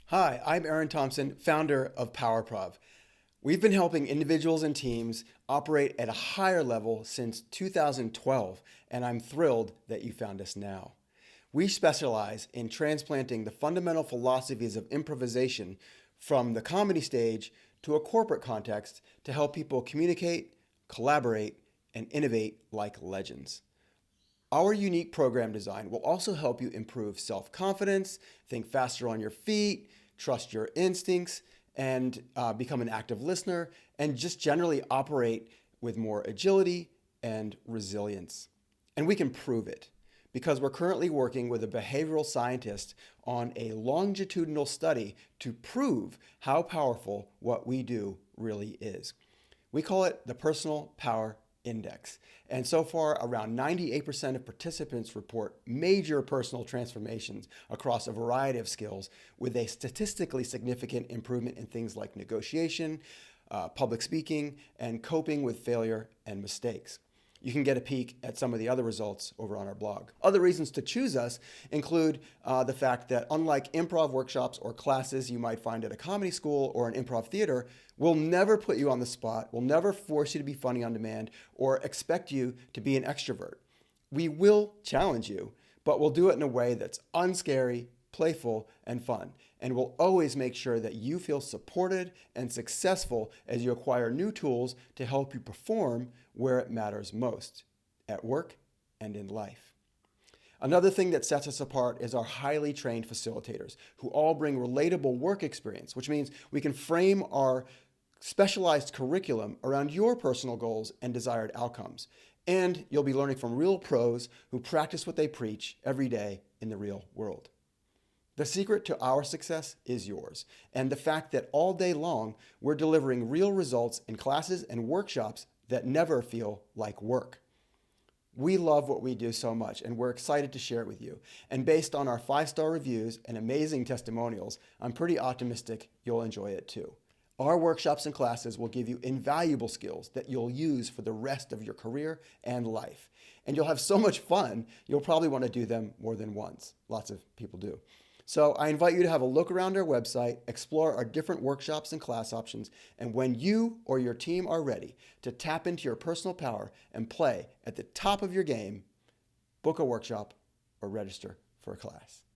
Hi, I'm Aaron Thompson, founder of PowerProv. We've been helping individuals and teams operate at a higher level since 2012, and I'm thrilled that you found us now. We specialize in transplanting the fundamental philosophies of improvisation from the comedy stage to a corporate context to help people communicate, collaborate, and innovate like legends. Our unique program design will also help you improve self-confidence, think faster on your feet, trust your instincts, and become an active listener, and just generally operate with more agility and resilience. And we can prove it because we're currently working with a behavioral scientist on a longitudinal study to prove how powerful what we do really is. We call it the Personal Power Index. And so far, around 98% of participants report major personal transformations across a variety of skills with a statistically significant improvement in things like negotiation, public speaking, and coping with failure and mistakes. You can get a peek at some of the other results over on our blog. Other reasons to choose us include the fact that unlike improv workshops or classes you might find at a comedy school or an improv theater, we'll never put you on the spot, we'll never force you to be funny on demand or expect you to be an extrovert. We will challenge you, but we'll do it in a way that's unscary, playful, and fun. And we'll always make sure that you feel supported and successful as you acquire new tools to help you perform where it matters most, at work and in life. Another thing that sets us apart is our highly trained facilitators who all bring relatable work experience, which means we can frame our specialized curriculum around your personal goals and desired outcomes. And you'll be learning from real pros who practice what they preach every day in the real world. The secret to our success is yours, and the fact that all day long we're delivering real results in classes and workshops that never feel like work. We love what we do so much, and we're excited to share it with you. And based on our 5-star reviews and amazing testimonials, I'm pretty optimistic you'll enjoy it too. Our workshops and classes will give you invaluable skills that you'll use for the rest of your career and life. And you'll have so much fun, you'll probably want to do them more than once. Lots of people do. So I invite you to have a look around our website, explore our different workshops and class options, and when you or your team are ready to tap into your personal power and play at the top of your game, book a workshop or register for a class.